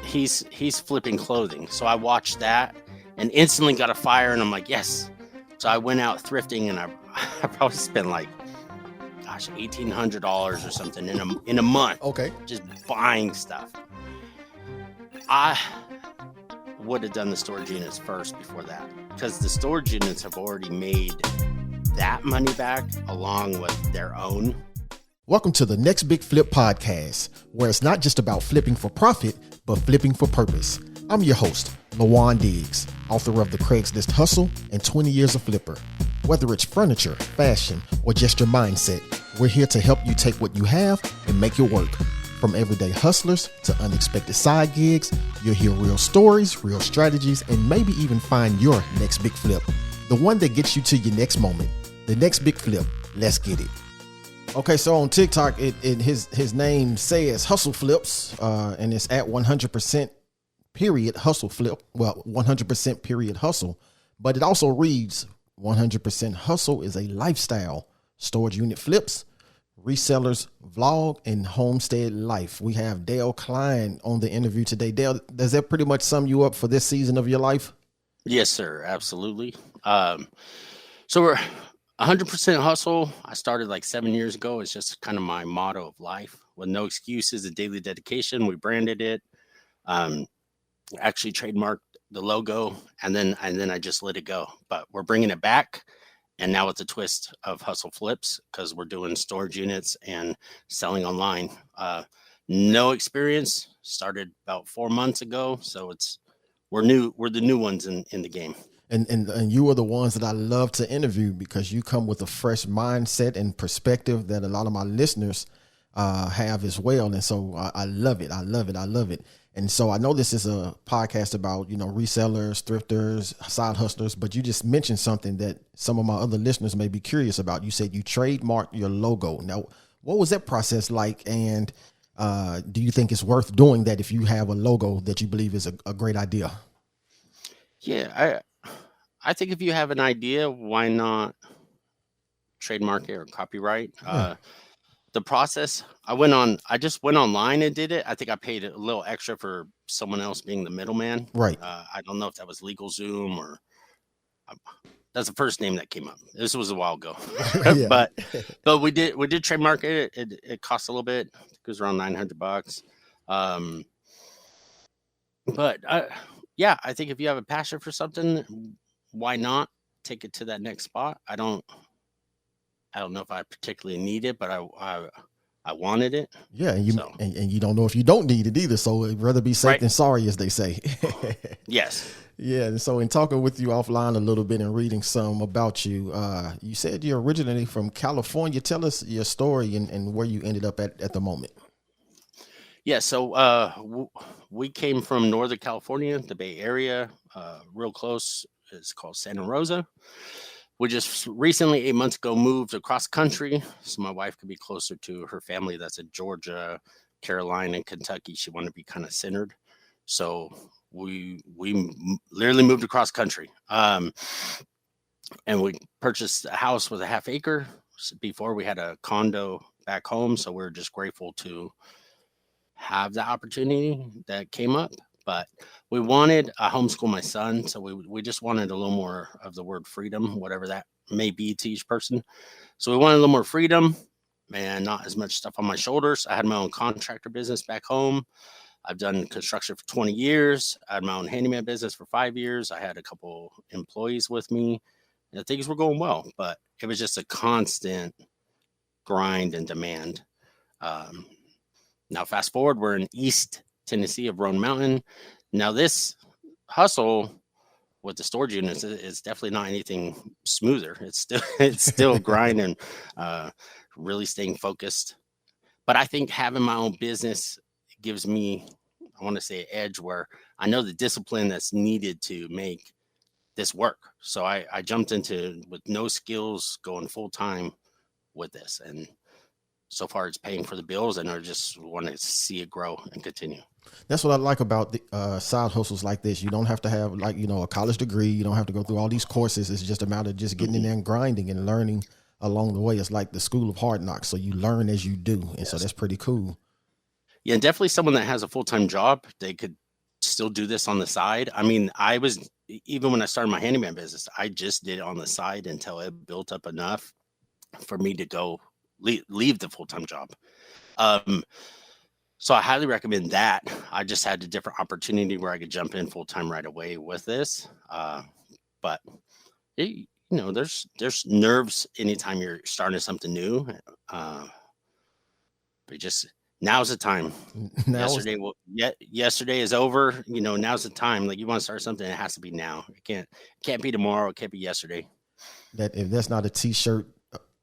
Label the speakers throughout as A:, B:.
A: he's flipping clothing. So I watched that and instantly got a fire, and I'm like, yes. So I went out thrifting, and I probably spent like, gosh, $1,800 or something in a month.
B: Okay.
A: Just buying stuff. I would have done the storage units first before that, because the storage units have already made that money back along with their own.
B: Welcome to the Next Big Flip podcast, where it's not just about flipping for profit, but flipping for purpose. I'm your host, LaJuan Diggs, author of The Craigslist Hustle and 20 Years of Flipper. Whether it's furniture, fashion, or just your mindset, we're here to help you take what you have and make it work. From everyday hustlers to unexpected side gigs, you'll hear real stories, real strategies, and maybe even find your next big flip. The one that gets you to your next moment. The next big flip. Let's get it. Okay, so on TikTok, his name says Hustle Flips, and it's at 100% period hustle flip. Well, 100% period hustle, but it also reads 100% hustle is a lifestyle. Storage unit flips, resellers, vlog, and homestead life. We have Dale Cline on the interview today. Dale, does that pretty much sum you up for this season of your life?
A: Yes, sir. Absolutely. So we're 100% hustle. I started like 7 years ago. It's just kind of my motto of life. With no excuses, a daily dedication. We branded it. Actually trademarked the logo, and then I just let it go. But we're bringing it back, and now it's a twist of Hustle Flips, because we're doing storage units and selling online. No experience. Started about 4 months ago, so we're new. We're the new ones in the game.
B: And you are the ones that I love to interview, because you come with a fresh mindset and perspective that a lot of my listeners have as well. And so I love it. I love it. And so I know this is a podcast about, resellers, thrifters, side hustlers, but you just mentioned something that some of my other listeners may be curious about. You said you trademarked your logo. Now, what was that process like? And do you think it's worth doing that if you have a logo that you believe is a great idea?
A: Yeah, I think if you have an idea, why not trademark it or copyright? Yeah. The process, I just went online and did it. I think I paid a little extra for someone else being the middleman.
B: Right.
A: I don't know if that was LegalZoom or that's the first name that came up. This was a while ago. but we did trademark it. It cost a little bit. I think it was around $900. I think if you have a passion for something, why not take it to that next spot? I don't know if I particularly need it, but I wanted it.
B: Yeah, and you don't know if you don't need it either. So it'd rather be safe than sorry, as they say.
A: Yes.
B: Yeah. And so in talking with you offline a little bit and reading some about you, you said you're originally from California. Tell us your story and where you ended up at the moment.
A: Yeah. So we came from Northern California, the Bay Area, real close. It's called Santa Rosa. We just recently, 8 months ago, moved across country so my wife could be closer to her family that's in Georgia, Carolina, and Kentucky. She wanted to be kind of centered. So we literally moved across country. And we purchased a house with a half acre. Before, we had a condo back home. So we're just grateful to have the opportunity that came up. But we wanted to homeschool my son, so we just wanted a little more of the word freedom, whatever that may be to each person. So we wanted a little more freedom and not as much stuff on my shoulders. I had my own contractor business back home. I've done construction for 20 years. I had my own handyman business for 5 years. I had a couple employees with me, and things were going well, but it was just a constant grind and demand. Now, fast forward, we're in East Tennessee of Roan Mountain. Now this hustle with the storage units is definitely not anything smoother. It's still grind and really staying focused. But I think having my own business gives me, I want to say, an edge where I know the discipline that's needed to make this work. So I jumped into with no skills, going full time with this, and so far it's paying for the bills, and I just want to see it grow and continue.
B: That's what I like about the side hustles like this. You don't have to have a college degree. You don't have to go through all these courses. It's just a matter of just getting in there and grinding and learning along the way. It's like the school of hard knocks. So you learn as you do. And so that's pretty cool.
A: Yeah, and definitely someone that has a full-time job, they could still do this on the side. I mean, even when I started my handyman business, I just did it on the side until it built up enough for me to go leave the full-time job. So I highly recommend that. I just had a different opportunity where I could jump in full-time right away with this. But there's nerves anytime you're starting something new. But just now's the time. Yesterday is over. Now's the time. Like, you want to start something, it has to be now. It can't be tomorrow. It can't be yesterday.
B: That if that's not a t-shirt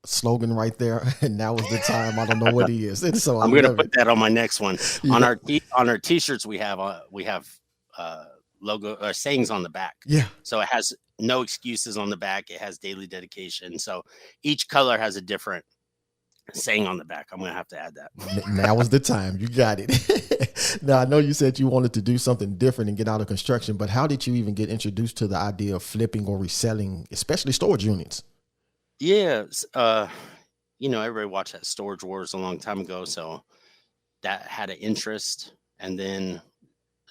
B: slogan right there, and now is the time, I don't know what it is. And so
A: I'm gonna put that on my next one.
B: Yeah.
A: On our t-shirts we have logo sayings on the back.
B: Yeah.
A: So it has no excuses on the back. It has daily dedication. So each color has a different saying on the back. I'm gonna have to add that.
B: Now is the time. You got it. Now, I know you said you wanted to do something different and get out of construction, but how did you even get introduced to the idea of flipping or reselling, especially storage units?
A: Yeah. Everybody watched that Storage Wars a long time ago, so that had an interest. And then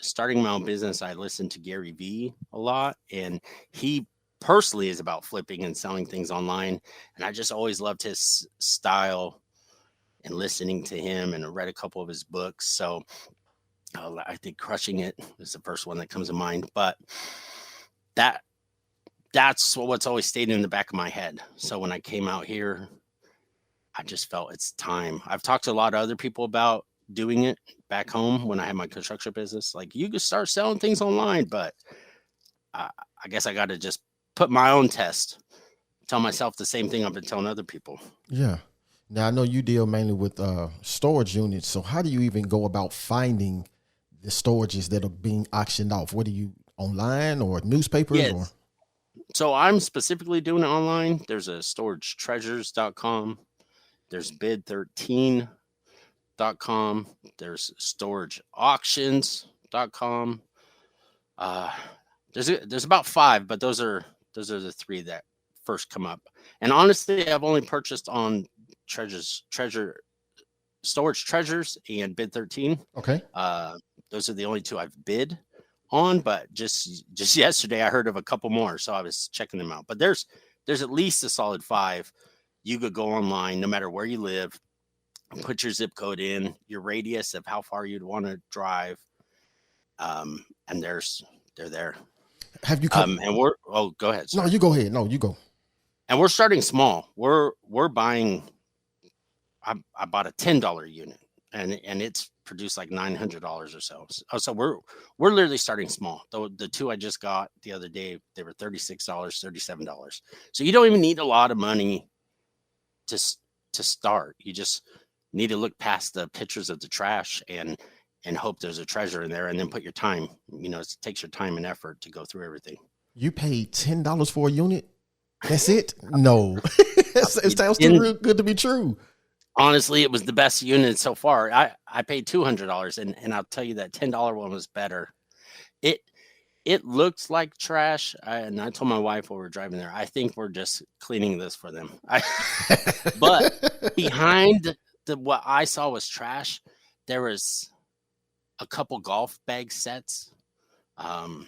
A: starting my own business, I listened to Gary Vee a lot, and he personally is about flipping and selling things online. And I just always loved his style and listening to him, and I read a couple of his books. So I think Crushing It is the first one that comes to mind. But that's what's always stayed in the back of my head. So when I came out here, I just felt it's time. I've talked to a lot of other people about doing it back home when I had my construction business. Like, you could start selling things online, but I guess I got to just put my own test, tell myself the same thing I've been telling other people.
B: Yeah. Now, I know you deal mainly with storage units. So how do you even go about finding the storages that are being auctioned off? What are you, online or newspapers?
A: Yes.
B: Or?
A: So I'm specifically doing it online. There's a storagetreasures.com. There's bid13.com. There's storageauctions.com. There's about 5, but those are the 3 that first come up. And honestly, I've only purchased on Storage Treasures and Bid13.
B: Okay.
A: Those are the only 2 I've bid on, but just yesterday I heard of a couple more, so I was checking them out. But there's at least a solid 5. You could go online, no matter where you live, put your zip code in, your radius of how far you'd want to drive, and they're there.
B: Have you come?
A: And go ahead.
B: Sorry. No, you go ahead. No, you go.
A: And we're starting small. We're buying. I bought a $10 unit, and it's produced like $900 or so. So we're literally starting small. The 2 I just got the other day, they were $36, $37. So you don't even need a lot of money to start. You just need to look past the pictures of the trash and hope there's a treasure in there, and then put your time. It takes your time and effort to go through everything.
B: You paid $10 for a unit? That's it? No. It sounds too real good to be true.
A: Honestly, it was the best unit so far. I paid $200, and I'll tell you that $10 one was better. It looks like trash, and I told my wife while we were driving there, I think we're just cleaning this for them. But behind what I saw was trash, there was a couple golf bag sets. One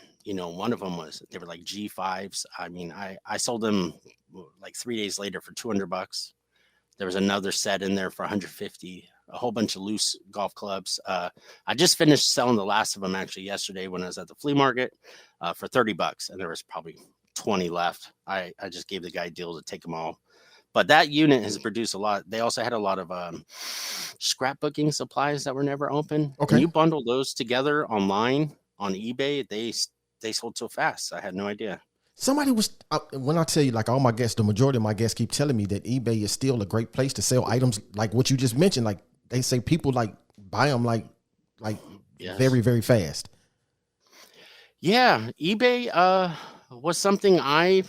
A: of them they were like G5s. I mean, I sold them like 3 days later for $200. There was another set in there for $150. A whole bunch of loose golf clubs. I just finished selling the last of them actually yesterday when I was at the flea market for $30, and there was probably 20 left. I just gave the guy a deal to take them all. But that unit has produced a lot. They also had a lot of scrapbooking supplies that were never open.
B: Okay.
A: When you bundle those together online on eBay, they sold so fast. I had no idea.
B: Somebody was, when I tell you, like all my guests, the majority of my guests keep telling me that eBay is still a great place to sell items like what you just mentioned. Like, they say people like buy them like yes. Very, very fast.
A: Yeah. eBay was something I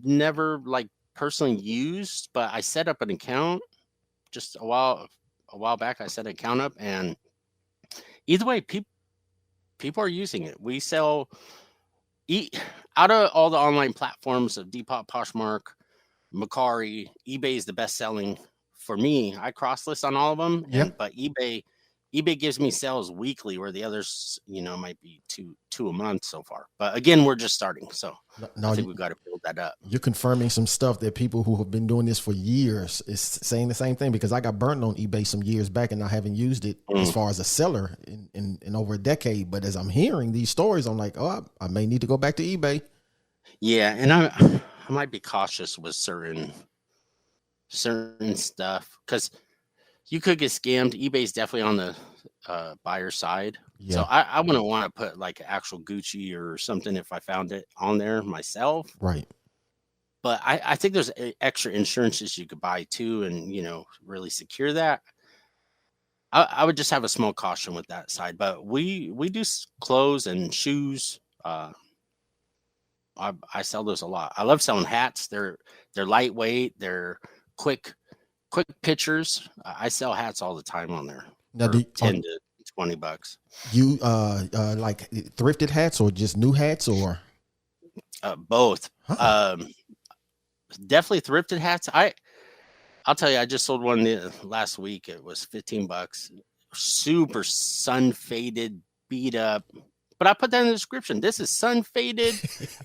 A: never like personally used, but I set up an account just a while back. I set an account up, and either way, people are using it. We sell out of all the online platforms of Depop, Poshmark, Mercari, eBay is the best selling for me. I cross list on all of them,
B: yep.
A: But eBay eBay gives me sales weekly, where the others, might be two a month so far. But again, we're just starting, so
B: No,
A: I think we've got to build that up.
B: you're confirming some stuff that people who have been doing this for years is saying the same thing, because I got burnt on eBay some years back and I haven't used it as far as a seller in over a decade. But as I'm hearing these stories, I'm like, oh, I may need to go back to eBay.
A: Yeah, and I might be cautious with certain stuff, because you could get scammed. eBay's definitely on the buyer side.
B: Yeah.
A: So I wouldn't want to put like actual Gucci or something if I found it on there myself.
B: Right.
A: But I think there's extra insurances you could buy too, and really secure that. I would just have a small caution with that side. But we do clothes and shoes. I sell those a lot. I love selling hats. They're lightweight. They're quick pictures. I sell hats all the time on there.
B: Now,
A: For 10 to $20.
B: You like thrifted hats or just new hats, or
A: Both.
B: Huh.
A: Definitely thrifted hats. I'll tell you, I just sold one last week. It was $15. Super sun faded, beat up. But I put that in the description. This is sun faded.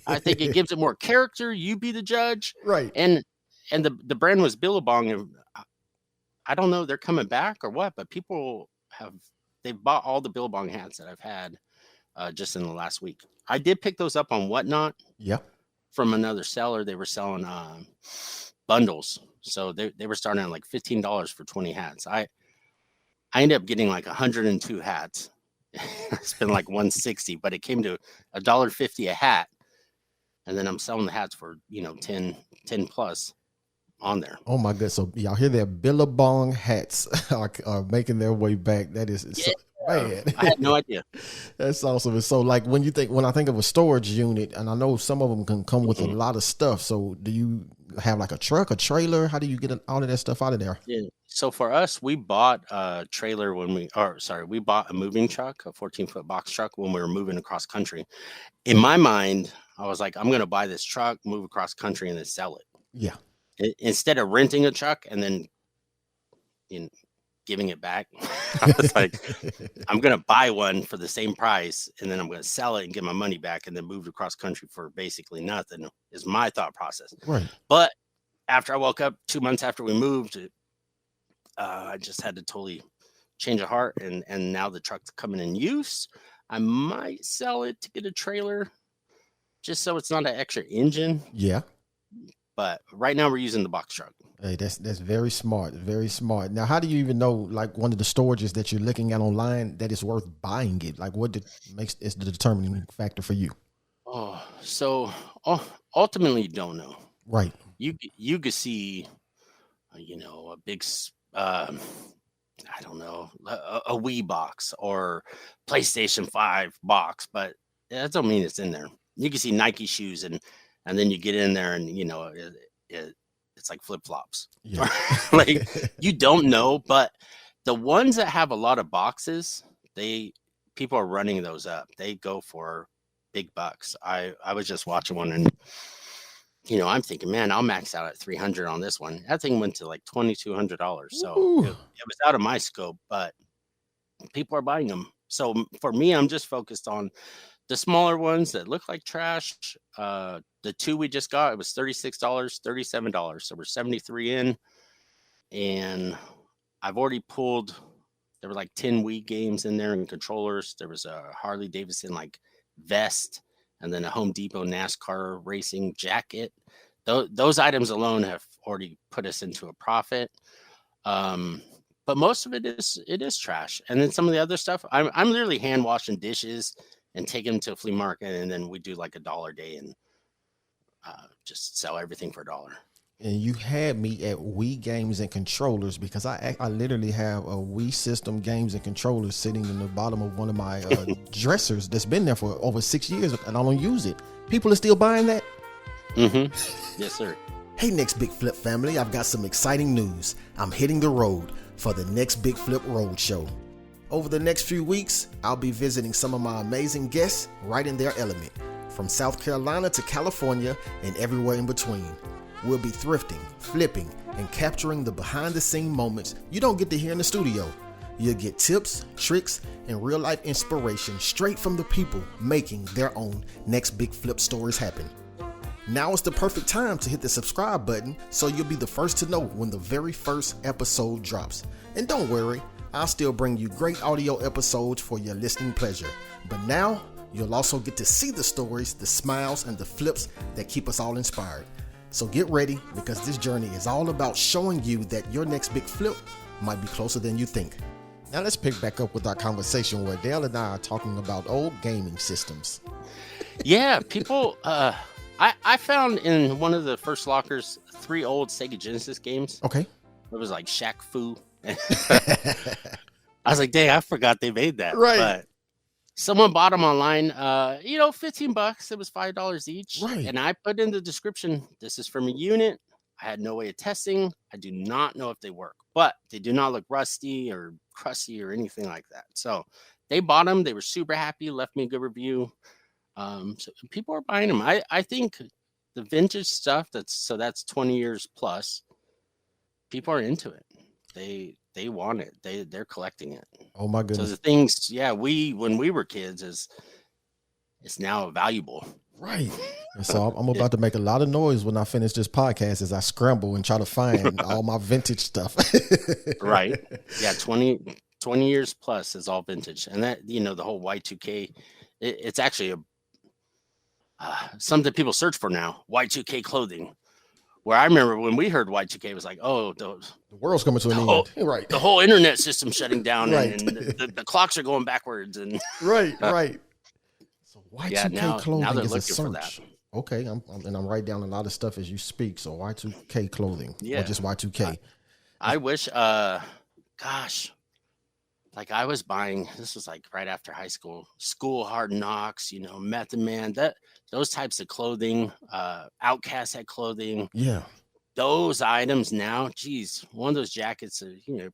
A: I think it gives it more character. You be the judge.
B: Right.
A: And the brand was Billabong. And I don't know, they're coming back or what, but people they've bought all the Billabong hats that I've had just in the last week. I did pick those up on Whatnot.
B: Yeah.
A: From another seller. They were selling bundles. So they were starting at like $15 for 20 hats. I ended up getting like 102 hats. It's been like 160, but it came to $1.50 a hat. And then I'm selling the hats for 10 plus on there.
B: Oh my goodness. So y'all hear that? Billabong hats are making their way back. That is so, man.
A: I had no idea.
B: That's awesome. And so like when I think of a storage unit, and I know some of them can come with a lot of stuff. So do you have like a truck, a trailer? How do you get all of that stuff out of there?
A: Yeah. So for us, we bought a trailer we bought a moving truck, a 14-foot box truck, when we were moving across country. In my mind, I was like, I'm going to buy this truck, move across country, and then sell it.
B: Yeah.
A: Instead of renting a truck and then giving it back, I was like, I'm going to buy one for the same price, and then I'm going to sell it and get my money back, and then move across country for basically nothing, is my thought process.
B: Right.
A: But after I woke up 2 months after we moved, I just had to totally change of heart, and now the truck's coming in use. I might sell it to get a trailer, just so it's not an extra engine.
B: Yeah.
A: But right now we're using the box truck.
B: Hey, that's very smart. Very smart. Now, how do you even know, like, one of the storages that you're looking at online, that it's worth buying it? Like, what is the determining factor for you?
A: Ultimately, you don't know.
B: Right.
A: You could see, a big, I don't know, a Wii box or PlayStation 5 box, but that don't mean it's in there. You can see Nike shoes, and then you get in there, and it's like flip-flops.
B: Yeah.
A: Like, you don't know. But the ones that have a lot of boxes, people are running those up. They go for big bucks. I was just watching one, and I'm thinking, man, I'll max out at $300 on this one. That thing went to like $2,200. So it was out of my scope, but people are buying them. So for me, I'm just focused on the smaller ones that look like trash. The two we just got, it was $36, $37. So we're 73 in, and I've already pulled, there were like 10 Wii games in there and controllers. There was a Harley Davidson like vest, and then a Home Depot NASCAR racing jacket. Those items alone have already put us into a profit. But most of it is trash. And then some of the other stuff, I'm literally hand washing dishes and take them to a flea market, and then we do like $1 a day and just sell everything for $1.
B: And you had me at Wii games and controllers, because I literally have a Wii system games and controllers sitting in the bottom of one of my dressers that's been there for over 6 years, and I don't use it. People are still buying that?
A: Mm-hmm. Yes, sir.
B: Hey, Next Big Flip family, I've got some exciting news. I'm hitting the road for the Next Big Flip Road Show. Over the next few weeks, I'll be visiting some of my amazing guests right in their element, from South Carolina to California and everywhere in between. We'll be thrifting, flipping, and capturing the behind-the-scene moments you don't get to hear in the studio. You'll get tips, tricks, and real life inspiration straight from the people making their own next big flip stories happen. Now is the perfect time to hit the subscribe button so you'll be the first to know when the very first episode drops. And don't worry, I'll still bring you great audio episodes for your listening pleasure. But now, you'll also get to see the stories, the smiles, and the flips that keep us all inspired. So get ready, because this journey is all about showing you that your next big flip might be closer than you think. Now let's pick back up with our conversation where Dale and I are talking about old gaming systems.
A: Yeah, people, I found in one of the first lockers 3 old Sega Genesis games.
B: Okay.
A: It was like Shaq Fu. I was like, dang, I forgot they made that.
B: Right.
A: But someone bought them online, $15. It was $5 each.
B: Right.
A: And I put in the description, this is from a unit. I had no way of testing. I do not know if they work, but they do not look rusty or crusty or anything like that. So they bought them. They were super happy, left me a good review. So people are buying them. I think the vintage stuff that's 20 years plus, people are into it. They want it. They're collecting it.
B: Oh my goodness.
A: So the things, when we were kids it's now valuable.
B: Right. And so I'm about to make a lot of noise when I finish this podcast as I scramble and try to find all my vintage stuff.
A: Right. Yeah. 20 years plus is all vintage. And that, the whole Y2K, it's actually something people search for now, Y2K clothing. Where I remember when we heard Y2K, it was like, oh,
B: the world's coming to an end. Right.
A: The whole internet system shutting down,
B: right.
A: and the clocks are going backwards. And
B: right. So Y2K clothing
A: now they're
B: is a
A: looking
B: search.
A: for that.
B: Okay, I'm writing down a lot of stuff as you speak. So Y2K clothing, or just Y2K.
A: I wish, like I was buying. This was like right after high school. School Hard Knocks, Method Man. Those types of clothing. Outcast had clothing.
B: Yeah. Those
A: items now, geez, one of those jackets,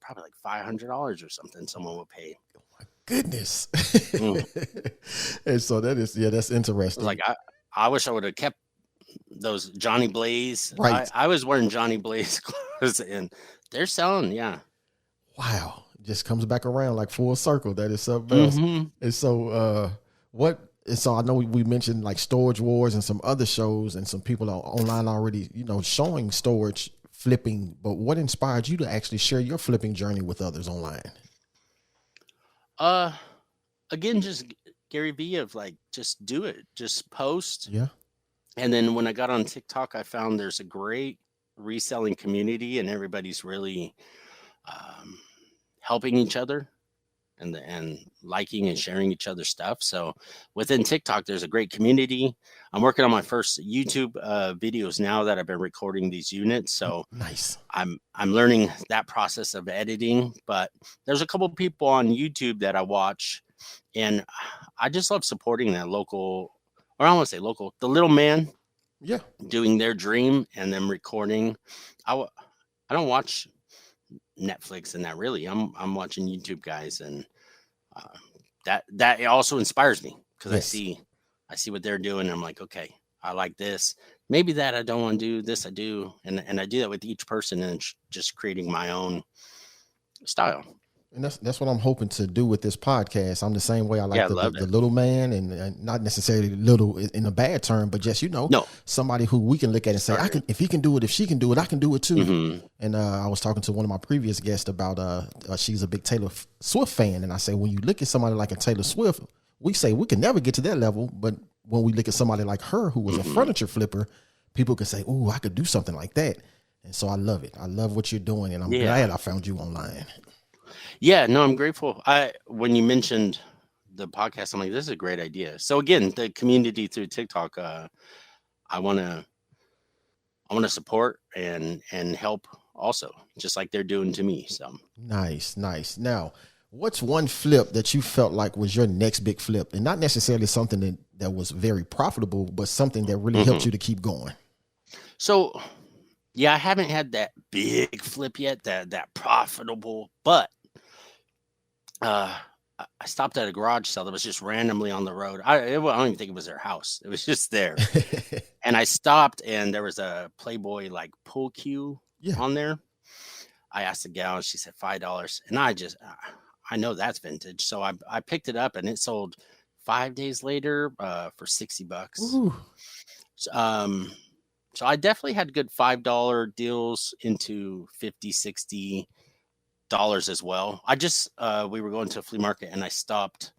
A: probably like $500 or something. Someone would pay.
B: Oh my goodness. And so that's interesting.
A: Like I wish I would have kept those Johnny Blaze.
B: Right.
A: I was wearing Johnny Blaze clothes, and they're selling. Yeah.
B: Wow. Just comes back around like full circle. That is something else.
A: Mm-hmm.
B: And so so I know we mentioned like Storage Wars and some other shows, and some people are online already, showing storage flipping. But what inspired you to actually share your flipping journey with others online?
A: Again, just Gary V of like, just do it, just post.
B: Yeah. And
A: then when I got on TikTok, I found there's a great reselling community, and everybody's really helping each other and liking and sharing each other's stuff. So within TikTok, there's a great community. I'm working on my first YouTube videos now that I've been recording these units. So
B: nice.
A: I'm learning that process of editing, but there's a couple of people on YouTube that I watch, and I just love supporting that local, or I don't want to say local, the little man.
B: Yeah. Doing
A: their dream and them recording. I don't watch Netflix and that really. I'm watching YouTube guys, and that also inspires me, because yes. I see what they're doing. And I'm like, okay, I like this. Maybe that I don't want to do, this I do, and I do that with each person, and just creating my own style.
B: And that's what I'm hoping to do with this podcast. I'm the same way. I like the little man, and not necessarily little in a bad term, but just, somebody who we can look at and say, if he can do it, if she can do it, I can do it too. Mm-hmm. And I was talking to one of my previous guests about she's a big Taylor Swift fan. And I say, when you look at somebody like a Taylor Swift, we say we can never get to that level. But when we look at somebody like her, who was a furniture flipper, people could say, oh, I could do something like that. And so I love it. I love what you're doing. And I'm glad I found you online.
A: Yeah, no, I'm grateful. When you mentioned the podcast, I'm like, this is a great idea. So again, the community through TikTok, I want to support and help also, just like they're doing to me. So
B: nice. Now, what's one flip that you felt like was your next big flip, and not necessarily something that was very profitable, but something that really helped you to keep going?
A: So, yeah, I haven't had that big flip yet, that profitable, but I stopped at a garage sale that was just randomly on the road. I don't even think it was their house. It was just there. And I stopped, and there was a Playboy like pool cue on there. I asked the gal, and she said $5. And I know that's vintage. So I picked it up and it sold 5 days later for $60.
B: Ooh.
A: So, so I definitely had good $5 deals into 50, $60 as well. I just we were going to a flea market and I stopped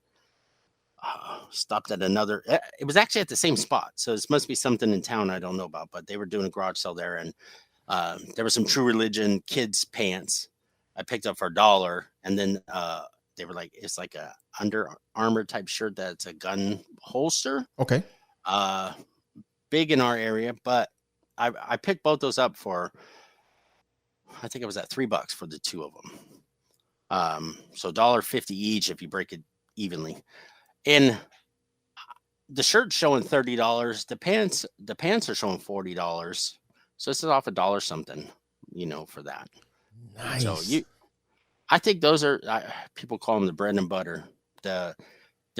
A: at another. It was actually at the same spot, so this must be something in town I don't know about. But they were doing a garage sale there, and there was some True Religion kids pants I picked up for $1, and then they were like, it's like a Under Armour type shirt that's a gun holster.
B: Okay.
A: Uh, Big in our area, but I picked both those up for, I think it was at $3 for the two of them. So $1.50 each if you break it evenly. And the shirt's showing $30. The pants are showing $40. So this is off $1 something, for that. So
B: Nice.
A: I think those are people call them the bread and butter. They're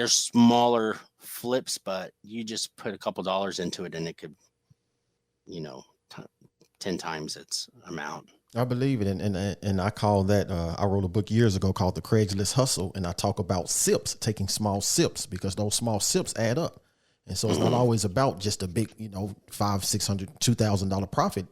A: smaller flips, but you just put a couple dollars into it and it could, 10 times its amount.
B: I believe it, and I call that. I wrote a book years ago called The Craigslist Hustle, and I talk about sips, taking small sips, because those small sips add up. And so it's not always about just a big, $500, $600, $2,000 profit.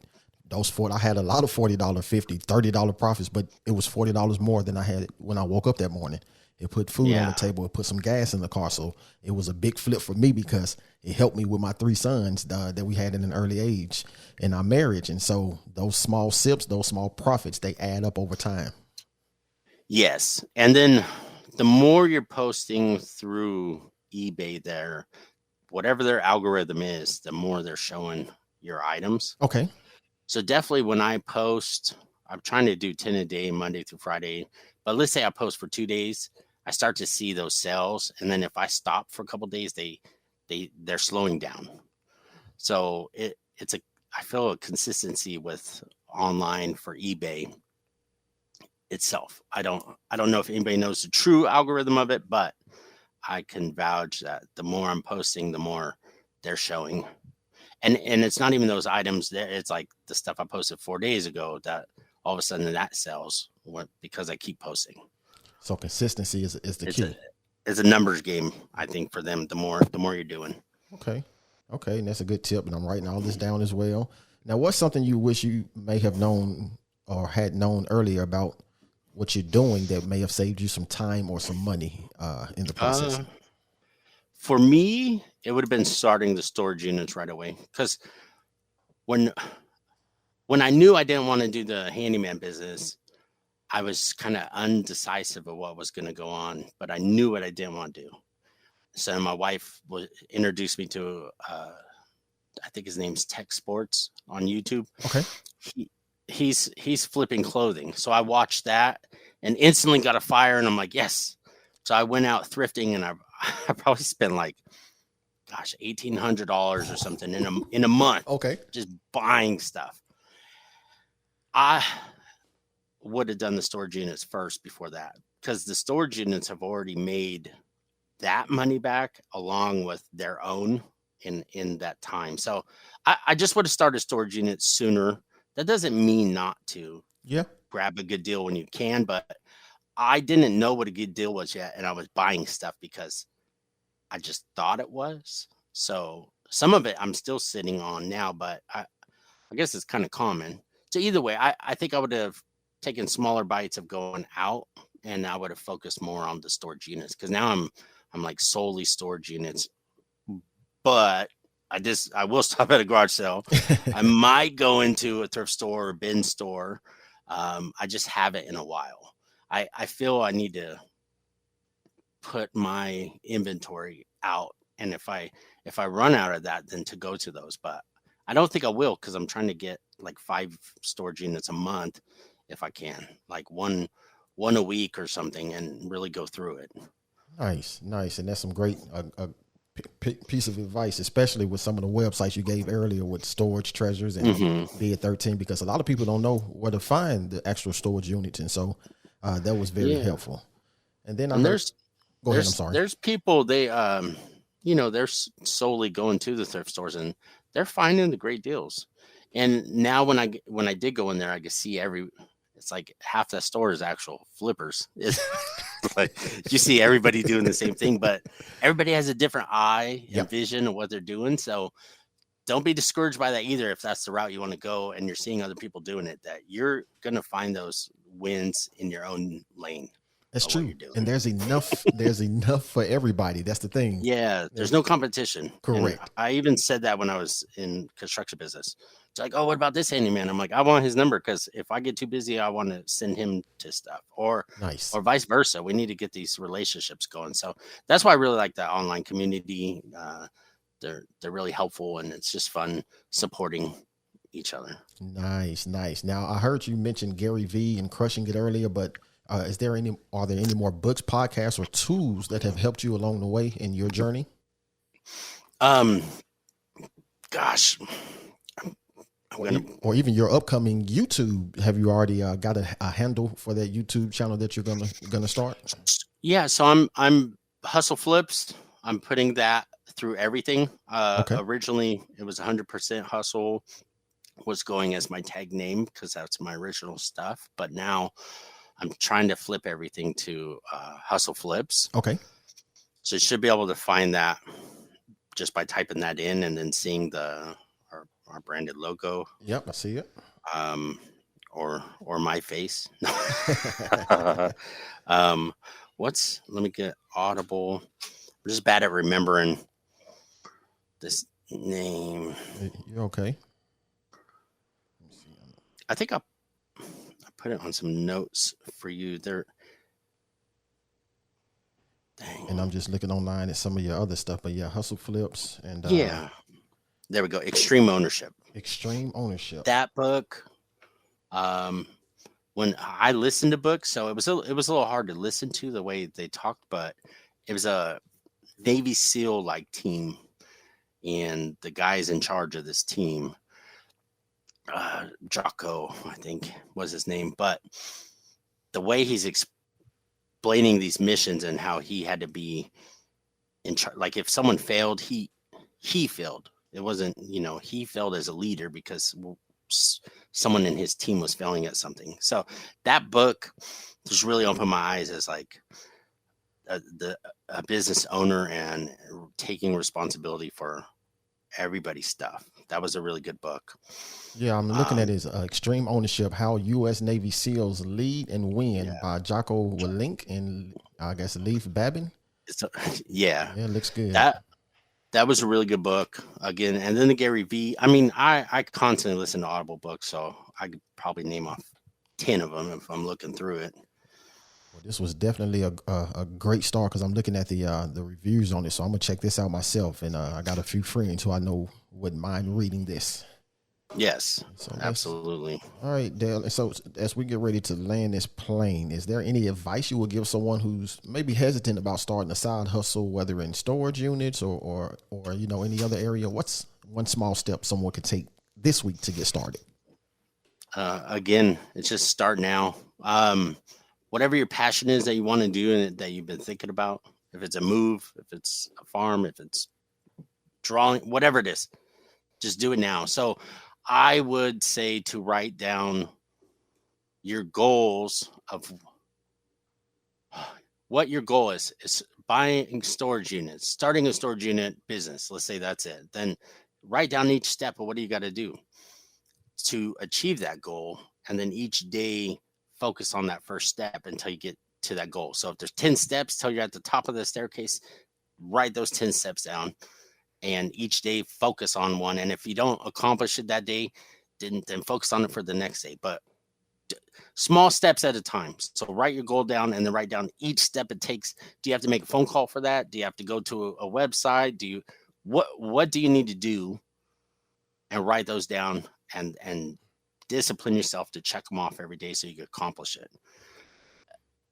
B: I had a lot of $40, $50, $30 profits, but it was $40 more than I had when I woke up that morning. It put food on the table. It put some gas in the car. So it was a big flip for me because it helped me with my 3 sons that we had in an early age in our marriage. And so those small sips, those small profits, they add up over time.
A: Yes. And then the more you're posting through eBay there, whatever their algorithm is, the more they're showing your items.
B: Okay.
A: So definitely when I post, I'm trying to do 10 a day, Monday through Friday. But let's say I post for 2 days, I start to see those sales. And then if I stop for a couple of days, they're slowing down. So I feel a consistency with online for eBay itself. I don't know if anybody knows the true algorithm of it, but I can vouch that the more I'm posting, the more they're showing. And it's not even those items there. It's like the stuff I posted 4 days ago that all of a sudden that sells because I keep posting.
B: So consistency is the key.
A: It's a numbers game, I think, for them. The more you're doing.
B: Okay. And that's a good tip. And I'm writing all this down as well. Now, what's something you wish you may have known or had known earlier about what you're doing that may have saved you some time or some money in the process?
A: For me, it would have been starting the storage units right away. Because when I knew I didn't want to do the handyman business, I was kind of undecisive of what was going to go on, but I knew what I didn't want to do. So my wife introduced me to, I think his name's Tech Sports on YouTube.
B: Okay.
A: He's flipping clothing. So I watched that and instantly got a fire, and I'm like, yes. So I went out thrifting, and I probably spent like, $1,800 or something in a month.
B: Okay.
A: Just buying stuff. I would have done the storage units first before that, because the storage units have already made that money back along with their own in that time. So I just would have started storage units sooner. That doesn't mean not to grab a good deal when you can, but I didn't know what a good deal was yet, and I was buying stuff because I just thought it was. So some of it I'm still sitting on now, but I guess it's kind of common. So either way, I think I would have taken smaller bites of going out, and I would have focused more on the storage units, because now I'm like solely storage units. But I will stop at a garage sale. I might go into a thrift store or bin store. I just haven't in a while. I feel I need to put my inventory out, and if I run out of that, then to go to those. But I don't think I will, because I'm trying to get like 5 storage units a month if I can, like one a week or something, and really go through it.
B: Nice. And that's some great piece of advice, especially with some of the websites you gave earlier with Storage Treasures and Bid 13, because a lot of people don't know where to find the actual storage units, and so that was very helpful. And then go ahead. I'm sorry.
A: There's people, they're solely going to the thrift stores, and they're finding the great deals. And now when I did go in there, I could see it's like half that store is actual flippers. Like you see everybody doing the same thing, but everybody has a different eye and
B: Yep.
A: vision of what they're doing. So don't be discouraged by that either. If that's the route you want to go and you're seeing other people doing it, that you're going to find those wins in your own lane
B: That's
A: of what
B: true.
A: you're doing.
B: And there's enough for everybody. That's the thing.
A: Yeah, there's no competition.
B: Correct.
A: And I even said that when I was in construction business. It's like, oh, what about this handyman? I'm like, I want his number because if I get too busy, I want to send him to stuff, or
B: Nice.
A: vice versa. We need to get these relationships going. So that's why I really like that online community. They're really helpful, and it's just fun supporting each other.
B: Nice. Now I heard you mention Gary V and crushing it earlier, but are there any more books, podcasts, or tools that have helped you along the way in your journey?
A: Gosh,
B: or even your upcoming YouTube. Have you already got a handle for that YouTube channel that you're gonna start?
A: Yeah, so I'm Hustle Flips. I'm putting that through everything.
B: Okay.
A: Originally, it was 100% Hustle was going as my tag name because that's my original stuff. But now I'm trying to flip everything to Hustle Flips.
B: Okay.
A: So you should be able to find that just by typing that in and then seeing our branded logo.
B: Yep, I see it.
A: Or my face. Let me get Audible. I'm just bad at remembering this name.
B: You're okay.
A: I think I put it on some notes for you there. Dang.
B: And I'm just looking online at some of your other stuff, but yeah, Hustle Flips and
A: yeah, there we go. Extreme Ownership.
B: That
A: book. When I listened to books, so it was a little hard to listen to the way they talked, but it was a Navy SEAL like team, and the guys in charge of this team, Jocko, I think was his name, but the way he's explaining these missions and how he had to be in charge, like if someone failed, he failed. It wasn't, he failed as a leader because someone in his team was failing at something. So that book just really opened my eyes as like a business owner and taking responsibility for everybody's stuff. That was a really good book.
B: Yeah, I'm looking at his Extreme Ownership, How U.S. Navy SEALs Lead and Win by Jocko Willink and I guess Leif Babin.
A: Yeah,
B: it looks good.
A: That was a really good book again. And then the Gary V. I mean, I constantly listen to Audible books, so I could probably name off 10 of them if I'm looking through it.
B: Well, this was definitely a great start because I'm looking at the reviews on it, so I'm gonna check this out myself. And I got a few friends who I know wouldn't mind reading this.
A: Yes, so absolutely.
B: All right, Dale. And so as we get ready to land this plane, is there any advice you would give someone who's maybe hesitant about starting a side hustle, whether in storage units or any other area? What's one small step someone could take this week to get started?
A: Again, it's just start now. Whatever your passion is that you want to do and that you've been thinking about, if it's a move, if it's a farm, if it's drawing, whatever it is, just do it now. So I would say to write down your goals of what your goal is buying storage units, starting a storage unit business. Let's say that's it. Then write down each step of what do you got to do to achieve that goal. And then each day focus on that first step until you get to that goal. So if there's 10 steps till you're at the top of the staircase, write those 10 steps down. And each day focus on one. And if you don't accomplish it that day, then focus on it for the next day. But small steps at a time. So write your goal down and then write down each step it takes. Do you have to make a phone call for that? Do you have to go to a website? What do you need to do? And write those down and discipline yourself to check them off every day so you can accomplish it.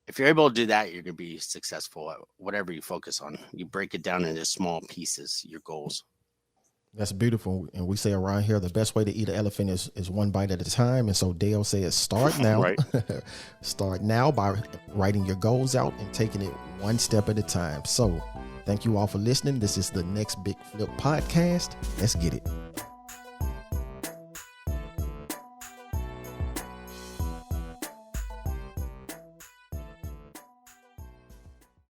A: If you're able to do that, you're going to be successful at whatever you focus on. You break it down into small pieces, your goals.
B: That's beautiful. And we say around here, the best way to eat an elephant is one bite at a time. And so Dale says, start now.
A: Right.
B: Start now by writing your goals out and taking it one step at a time. So thank you all for listening. This is the Next Big Flip podcast. Let's get it.